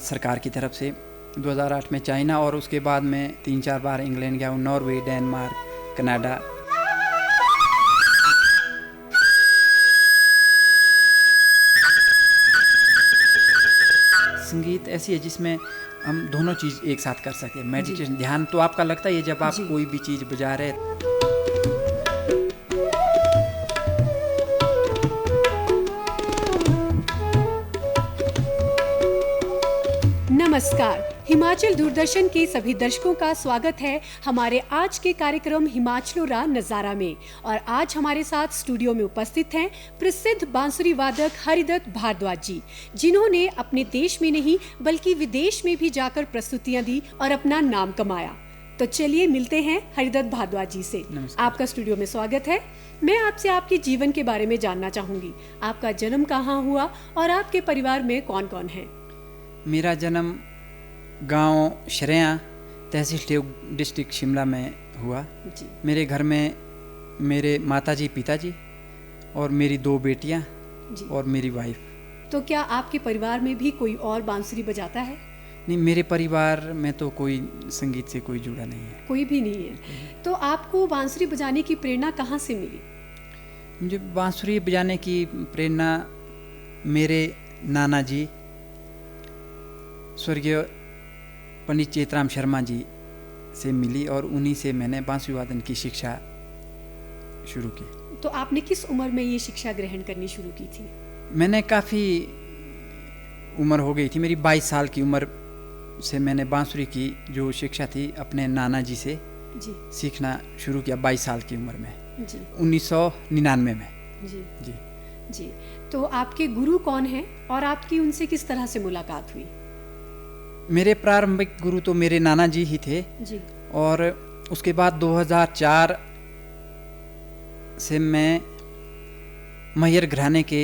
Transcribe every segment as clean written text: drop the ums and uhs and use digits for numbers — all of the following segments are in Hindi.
भारत सरकार की तरफ से। 2008 में चाइना और उसके बाद मैं 3-4 बार इंग्लैंड गया हूँ, नॉर्वे, डेनमार्क, कनाडा। संगीत ऐसी है जिसमें हम दोनों चीज़ एक साथ कर सकते हैं। मेडिटेशन, ध्यान तो आपका लगता ही है जब आप कोई भी चीज़ बजा रहे हैं। नमस्कार, हिमाचल दूरदर्शन के सभी दर्शकों का स्वागत है हमारे आज के कार्यक्रम हिमाचलो रा नजारा में। और आज हमारे साथ स्टूडियो में उपस्थित हैं प्रसिद्ध बांसुरी वादक हरिदत्त भारद्वाज जी, जिन्होंने अपने देश में नहीं बल्कि विदेश में भी जाकर प्रस्तुतियां दी और अपना नाम कमाया। तो चलिए मिलते हैं हरिदत्त भारद्वाज जी से। आपका स्टूडियो में स्वागत है। मैं आपसे आपके जीवन के बारे में जानना चाहूंगी। आपका जन्म कहाँ हुआ और आपके परिवार में कौन कौन है? मेरा जन्म गांव शरेया, तहसील ठेउक, डिस्ट्रिक्ट शिमला में हुआ जी। मेरे घर में मेरे माताजी, पिताजी और मेरी 2 बेटियां और मेरी वाइफ। तो क्या आपके परिवार में भी कोई और बांसुरी बजाता है? नहीं, मेरे परिवार में तो कोई संगीत से कोई जुड़ा नहीं है। कोई भी नहीं है। तो आपको बांसुरी बजाने की प्रेरणा कहाँ से मिली? मुझे बांसुरी बजाने की प्रेरणा मेरे नाना जी, स्वर्गीय पंडित चेतराम शर्मा जी से मिली और उन्हीं से मैंने बांसुरी वादन की शिक्षा शुरू की। तो आपने किस उम्र में ये शिक्षा ग्रहण करनी शुरू की थी? मैंने काफ़ी उम्र हो गई थी, मेरी 22 साल की उम्र से मैंने बांसुरी की जो शिक्षा थी अपने नाना जी से सीखना शुरू किया। 22 साल की उम्र में, 1999 में। जी जी जी। तो आपके गुरु कौन हैं और आपकी उनसे किस तरह से मुलाकात हुई? मेरे प्रारंभिक गुरु तो मेरे नाना जी ही थे जी। और उसके बाद 2004 से मैं मैहर घराने के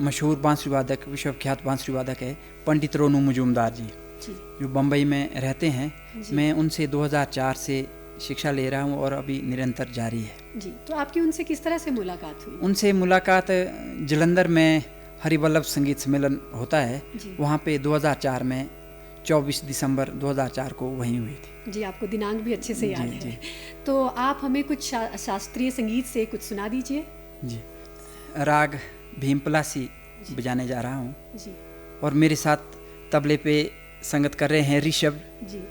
मशहूर बांसुरी वादक, विश्वविख्यात बांसुरी वादक है पंडित रोनू मजूमदार जी, जो बम्बई में रहते हैं। मैं उनसे 2004 से शिक्षा ले रहा हूँ और अभी निरंतर जारी है। जी। तो आपकी उनसे किस तरह से मुलाकात हुई? उनसे मुलाकात जलंधर में हरिवल्लभ संगीत सम्मेलन होता है, वहाँ पे 2004 में 24 दिसंबर 2004 को वहीं हुई थी। जी, आपको दिनांक भी अच्छे से याद है। तो आप हमें कुछ शास्त्रीय संगीत से कुछ सुना दीजिए। जी, राग भीमपलासी बजाने जा रहा हूँ जी। और मेरे साथ तबले पे संगत कर रहे हैं ऋषभ जी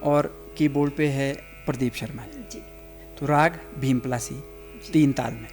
और कीबोर्ड पे है प्रदीप शर्मा जी। तो राग भीमपलासी 3 ताल में।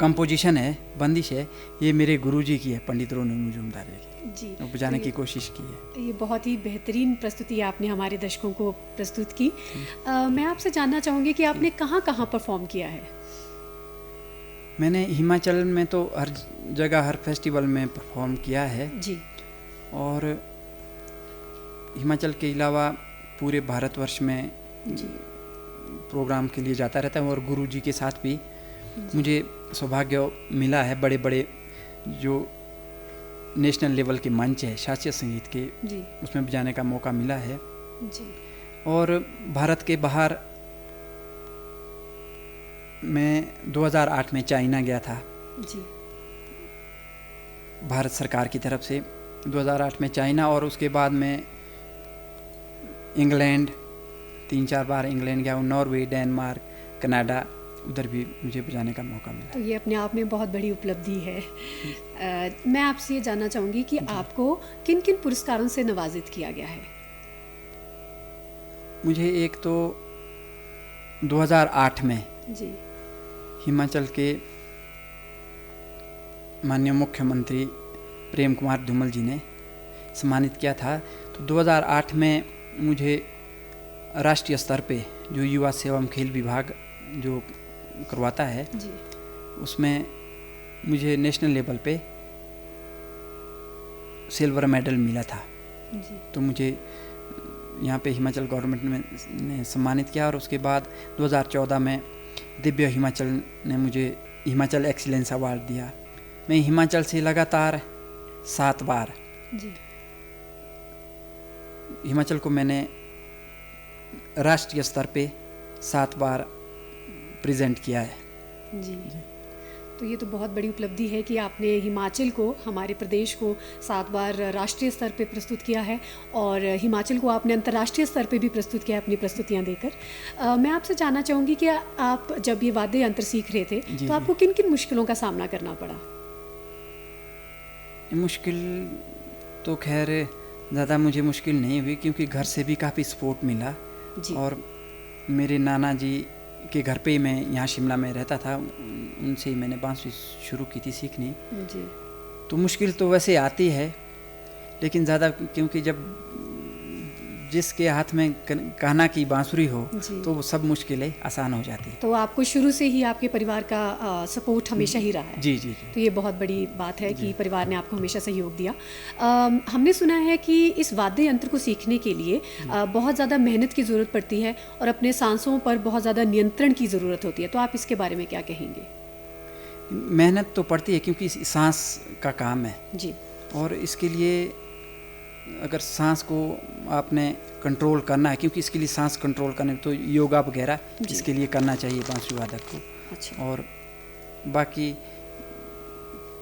कंपोजिशन है, बंदिश है, ये मेरे गुरुजी की है, पंडित रोनू मजूमदार की। जी, और बजाने की कोशिश की है। ये बहुत ही बेहतरीन प्रस्तुति आपने हमारे दर्शकों को प्रस्तुत की। मैं आपसे जानना चाहूँगी कि आपने कहाँ कहाँ परफॉर्म किया है? मैंने हिमाचल में तो हर जगह, हर फेस्टिवल में परफॉर्म किया है जी। और हिमाचल के अलावा पूरे भारतवर्ष में जी। प्रोग्राम के लिए जाता रहता हूँ और गुरुजी के साथ भी मुझे सौभाग्य मिला है। बड़े बड़े जो नेशनल लेवल के मंच है शास्त्रीय संगीत के, जी। उसमें बजाने का मौका मिला है। जी। और भारत के बाहर मैं 2008 में चाइना गया था। जी। भारत सरकार की तरफ से 2008 में चाइना, और उसके बाद में इंग्लैंड 3-4 बार इंग्लैंड गया हूँ, नॉर्वे, डेनमार्क, कनाडा, उधर भी मुझे बजाने का मौका मिला। तो ये अपने आप में बहुत बड़ी उपलब्धि है। मैं आपसे ये जानना चाहूँगी कि आपको किन किन पुरस्कारों से नवाजित किया गया है? मुझे एक तो 2008 में जी। हिमाचल के माननीय मुख्यमंत्री प्रेम कुमार धूमल जी ने सम्मानित किया था। तो 2008 में मुझे राष्ट्रीय स्तर पे जो युवा सेवा एवं खेल विभाग जो करवाता है, जी। उसमें मुझे नेशनल लेवल पे सिल्वर मेडल मिला था। जी। तो मुझे यहाँ पे हिमाचल गवर्नमेंट ने सम्मानित किया। और उसके बाद 2014 में दिव्य हिमाचल ने मुझे हिमाचल एक्सीलेंस अवार्ड दिया। मैं हिमाचल से लगातार 7 बार, जी। हिमाचल को मैंने राष्ट्रीय स्तर पे 7 बार प्रेजेंट किया है। जी। तो ये तो बहुत बड़ी उपलब्धि है कि आपने हिमाचल को, हमारे प्रदेश को 7 बार राष्ट्रीय स्तर पे प्रस्तुत किया है और हिमाचल को आपने अंतर्राष्ट्रीय स्तर पे भी प्रस्तुत किया है अपनी प्रस्तुतियाँ देकर। मैं आपसे जानना चाहूँगी कि आप जब ये वाद्य यंत्र सीख रहे थे तो आपको किन किन मुश्किलों का सामना करना पड़ा? मुश्किल तो खैर ज़्यादा मुझे मुश्किल नहीं हुई, क्योंकि घर से भी काफ़ी सपोर्ट मिला। जी। और मेरे नाना जी के घर पे ही मैं यहाँ शिमला में रहता था, उनसे ही मैंने बांसुरी शुरू की थी सीखनी। जी। तो मुश्किल तो वैसे आती है, लेकिन ज़्यादा, क्योंकि जब जिसके हाथ में कहना की बांसुरी हो तो वो सब मुश्किलें आसान हो जाती है। तो आपको शुरू से ही आपके परिवार का सपोर्ट हमेशा ही रहा है? जी जी जी। तो ये बहुत बड़ी बात है कि परिवार ने आपको हमेशा सहयोग दिया। हमने सुना है कि इस वाद्य यंत्र को सीखने के लिए बहुत ज़्यादा मेहनत की ज़रूरत पड़ती है और अपने सांसों पर बहुत ज़्यादा नियंत्रण की ज़रूरत होती है। तो आप इसके बारे में क्या कहेंगे? मेहनत तो पड़ती है, क्योंकि सांस का काम है जी। और इसके लिए अगर सांस को आपने कंट्रोल करना है, क्योंकि इसके लिए सांस कंट्रोल करने तो योगा वगैरह इसके लिए करना चाहिए बांसुरी वादक को। अच्छा। और बाकी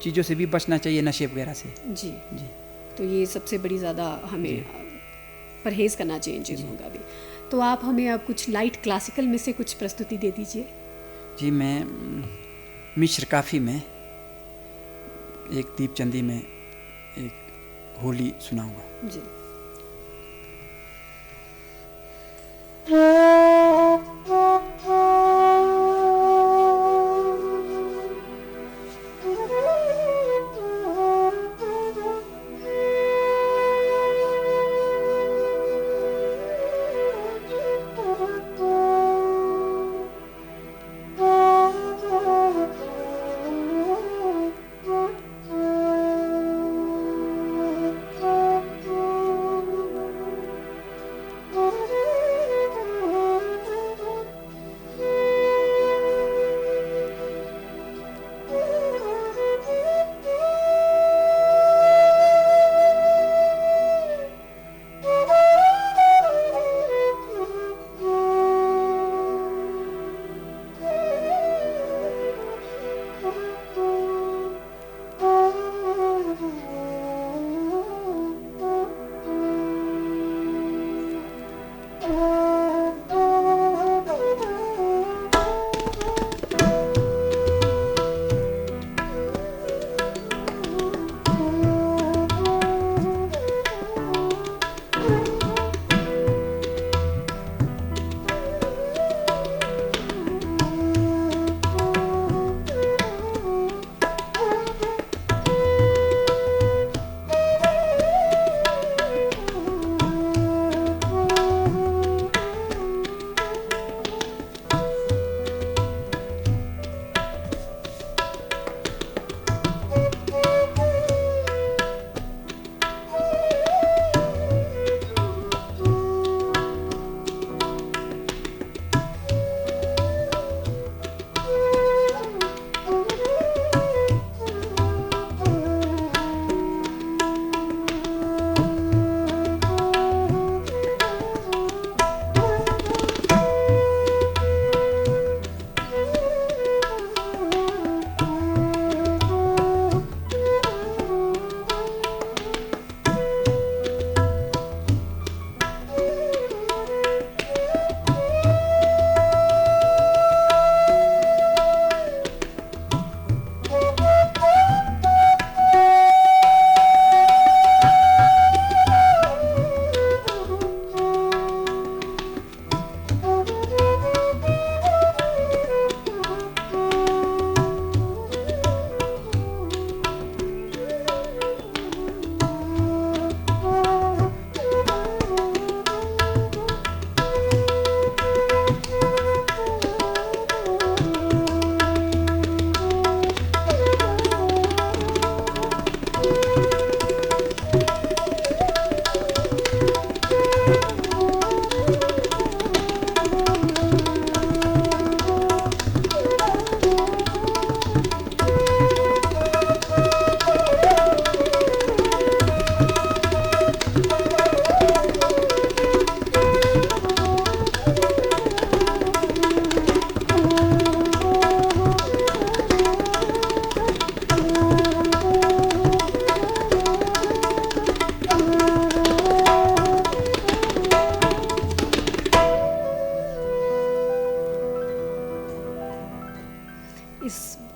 चीज़ों से भी बचना चाहिए, नशे वगैरह से। जी जी। तो ये सबसे बड़ी ज़्यादा हमें परहेज़ करना चाहिए इन चीज़ों का भी। तो आप हमें अब कुछ लाइट क्लासिकल में से कुछ प्रस्तुति दे दीजिए। जी, मैं मिश्र काफ़ी में एक दीपचंदी में एक होली सुनाऊंगा। जी।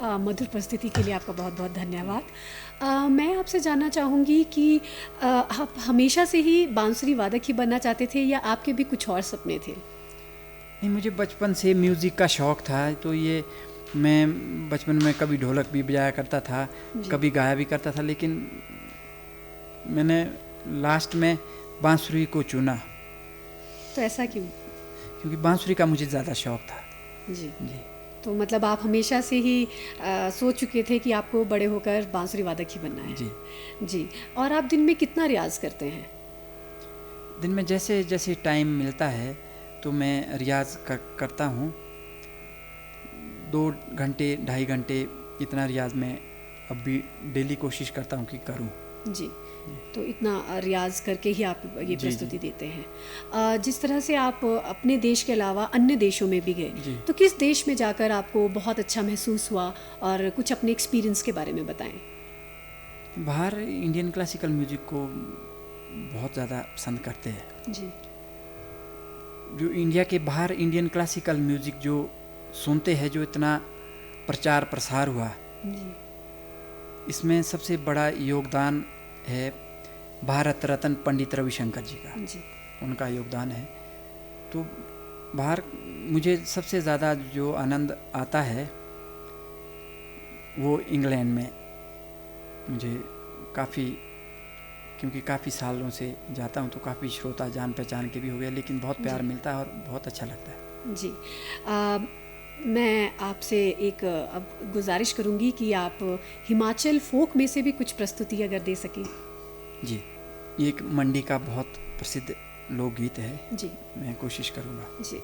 मधुर प्रस्तुति के लिए आपका बहुत बहुत धन्यवाद। मैं आपसे जानना चाहूँगी कि आप हमेशा से ही बांसुरी वादक ही बनना चाहते थे या आपके भी कुछ और सपने थे? नहीं, मुझे बचपन से म्यूज़िक का शौक़ था, तो ये मैं बचपन में कभी ढोलक भी बजाया करता था, कभी गाया भी करता था, लेकिन मैंने लास्ट में बांसुरी को चुना। तो ऐसा क्यों? क्योंकि बांसुरी का मुझे ज़्यादा शौक़ था। जी जी। तो मतलब आप हमेशा से ही सोच चुके थे कि आपको बड़े होकर बांसुरी वादक ही बनना है। जी जी। और आप दिन में कितना रियाज़ करते हैं? दिन में जैसे जैसे टाइम मिलता है तो मैं रियाज़ करता हूँ। 2 घंटे 2.5 घंटे इतना रियाज़ मैं अब भी डेली कोशिश करता हूँ कि करूँ। जी। तो इतना रियाज़ करके ही आप ये प्रस्तुति देते हैं। जिस तरह से आप अपने देश के अलावा अन्य देशों में भी गए, तो किस देश में जाकर आपको बहुत अच्छा महसूस हुआ और कुछ अपने एक्सपीरियंस के बारे में बताएं। बाहर इंडियन क्लासिकल म्यूज़िक को बहुत ज़्यादा पसंद करते हैं। जी। जो इंडिया के बाहर इंडियन क्लासिकल म्यूज़िक जो सुनते हैं, जो इतना प्रचार प्रसार हुआ, जी। इसमें सबसे बड़ा योगदान है भारत रत्न पंडित रविशंकर जी का। जी। उनका योगदान है। तो बाहर मुझे सबसे ज़्यादा जो आनंद आता है वो इंग्लैंड में मुझे काफ़ी, क्योंकि काफ़ी सालों से जाता हूँ तो काफ़ी श्रोता जान पहचान के भी हो गए, लेकिन बहुत प्यार मिलता है और बहुत अच्छा लगता है। जी। मैं आपसे एक अब गुजारिश करूंगी कि आप हिमाचल फोक में से भी कुछ प्रस्तुति अगर दे सकें। जी, ये एक मंडी का बहुत प्रसिद्ध लोकगीत है। जी। मैं कोशिश करूँगा। जी।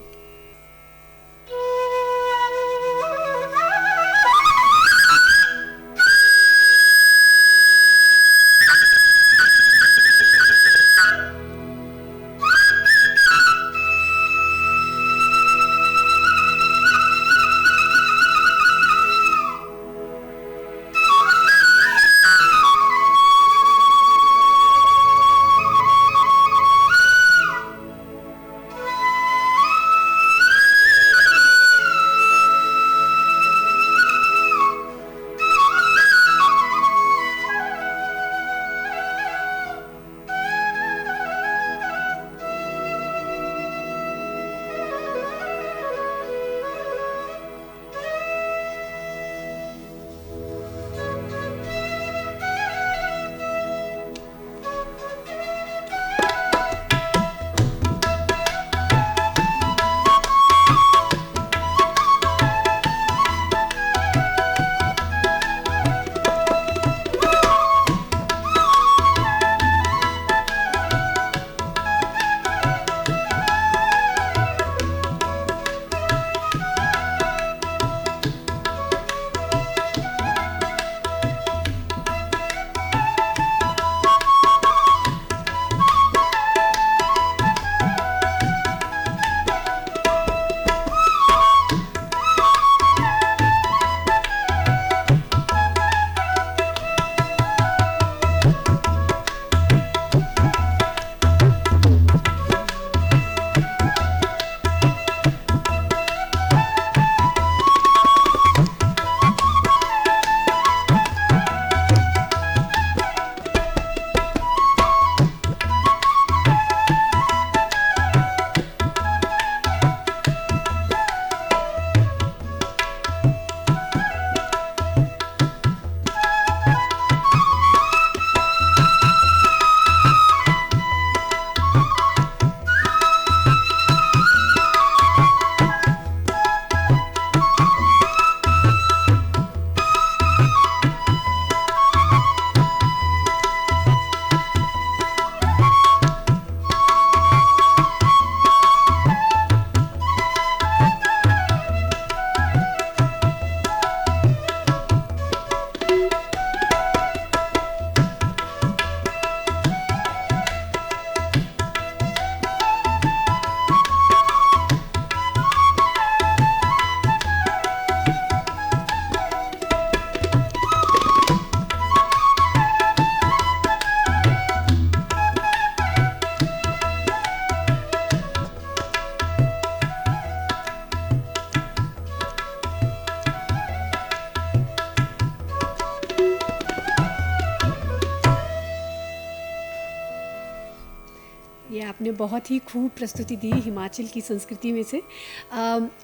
आपने बहुत ही खूब प्रस्तुति दी हिमाचल की संस्कृति में से।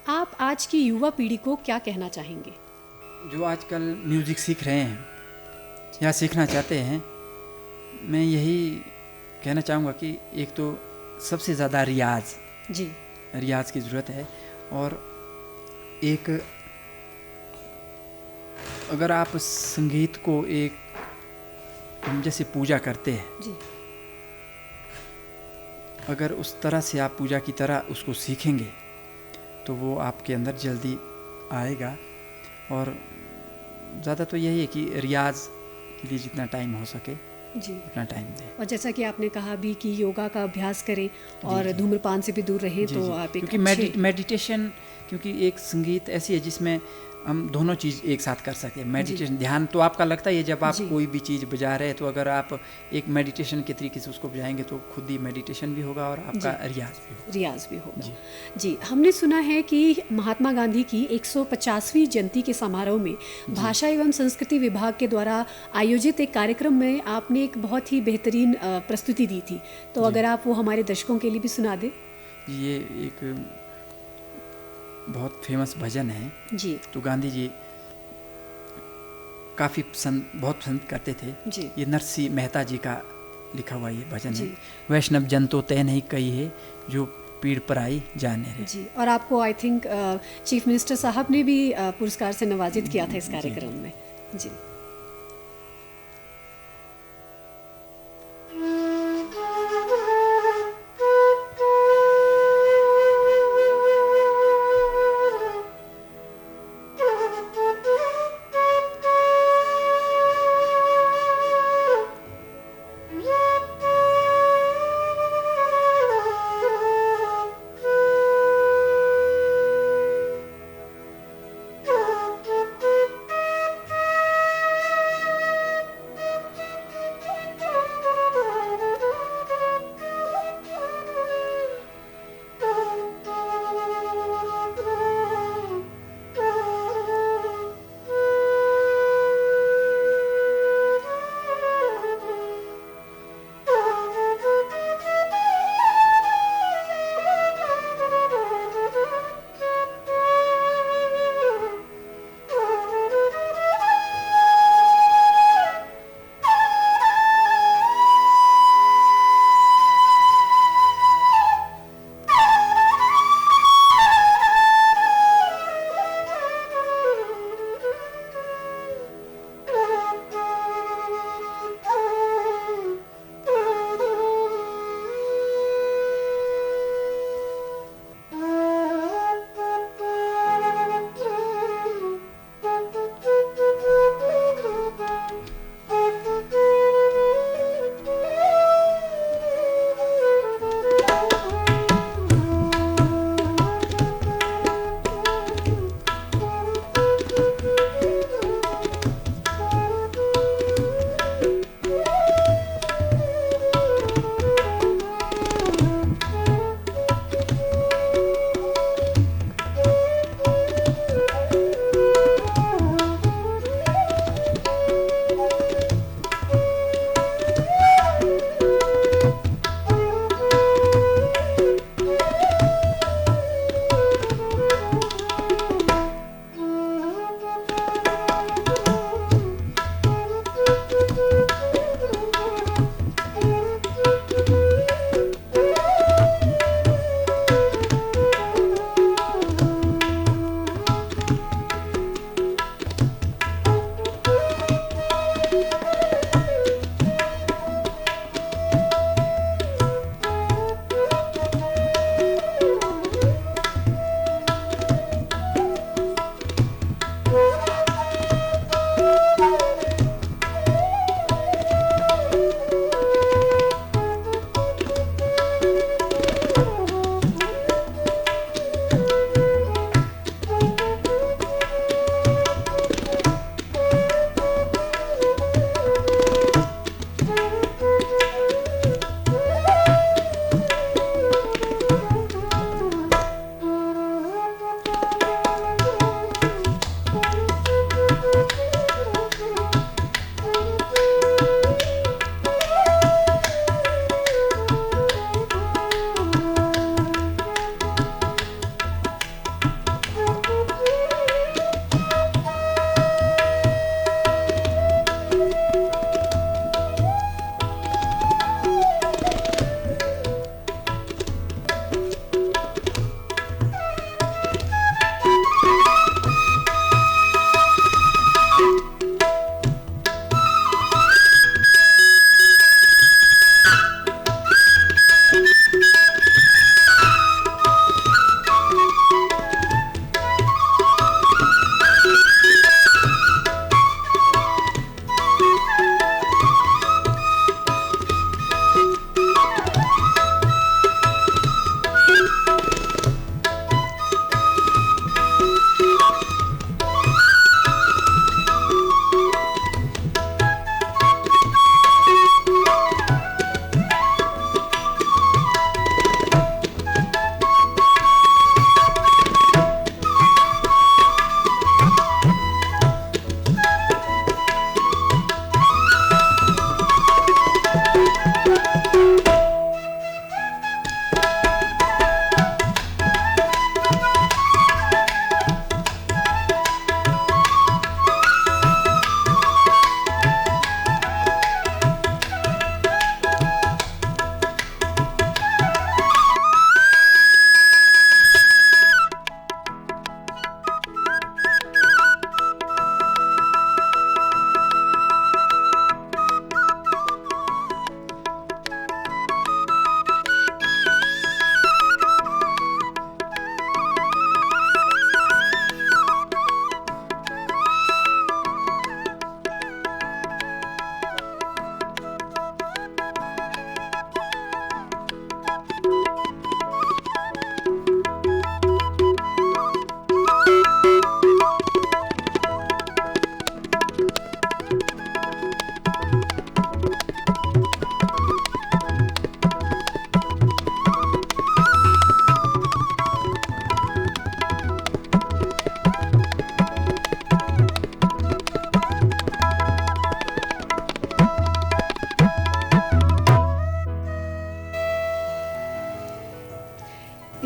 आप आज की युवा पीढ़ी को क्या कहना चाहेंगे? जो आजकल म्यूज़िक सीख रहे हैं या सीखना चाहते हैं, मैं यही कहना चाहूँगा कि एक तो सबसे ज़्यादा रियाज की ज़रूरत है। और एक अगर आप संगीत को एक हम जैसे पूजा करते हैं जी, अगर उस तरह से आप पूजा की तरह उसको सीखेंगे तो वो आपके अंदर जल्दी आएगा। और ज़्यादा तो यही है कि रियाज के लिए जितना टाइम हो सके जी, उतना टाइम दें। और जैसा कि आपने कहा भी कि योगा का अभ्यास करें और धूम्रपान से भी दूर रहें, तो आप एक क्योंकि मेडिटेशन, क्योंकि एक संगीत ऐसी है जिसमें हम दोनों चीज़ एक साथ कर सकते हैं। मेडिटेशन, ध्यान तो आपका लगता ही है जब आप कोई भी चीज़ बजा रहे हैं, तो अगर आप एक मेडिटेशन के तरीके से उसको बजाएंगे तो खुद ही मेडिटेशन भी होगा और आपका रियाज भी होगा। जी, हमने सुना है कि महात्मा गांधी की 150वीं जयंती के समारोह में भाषा एवं संस्कृति विभाग के द्वारा आयोजित एक कार्यक्रम में आपने एक बहुत ही बेहतरीन प्रस्तुति दी थी, तो अगर आप वो हमारे दर्शकों के लिए भी सुना दें। ये एक बहुत फेमस भजन है जी, तो गांधी जी काफ़ी बहुत पसंद करते थे जी। ये नरसिंह मेहता जी का लिखा हुआ ये भजन है। वैष्णव जन तो तय नहीं कही है, जो पीड़ पर आई जाने रे। जी, और आपको आई थिंक चीफ मिनिस्टर साहब ने भी पुरस्कार से नवाजित किया था इस कार्यक्रम में। जी,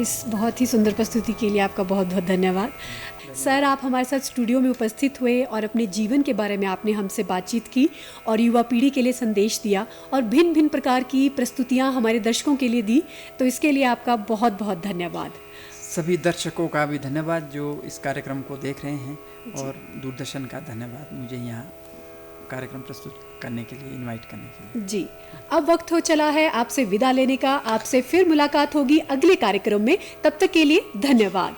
इस बहुत ही सुंदर प्रस्तुति के लिए आपका बहुत बहुत धन्यवाद। सर, आप हमारे साथ स्टूडियो में उपस्थित हुए और अपने जीवन के बारे में आपने हमसे बातचीत की और युवा पीढ़ी के लिए संदेश दिया और भिन्न भिन्न प्रकार की प्रस्तुतियाँ हमारे दर्शकों के लिए दी, तो इसके लिए आपका बहुत बहुत धन्यवाद। सभी दर्शकों का भी धन्यवाद जो इस कार्यक्रम को देख रहे हैं, और दूरदर्शन का धन्यवाद मुझे यहाँ कार्यक्रम प्रस्तुत करने के लिए, इनवाइट करने के लिए। जी, अब वक्त हो चला है आपसे विदा लेने का। आपसे फिर मुलाकात होगी अगले कार्यक्रम में। तब तक के लिए धन्यवाद।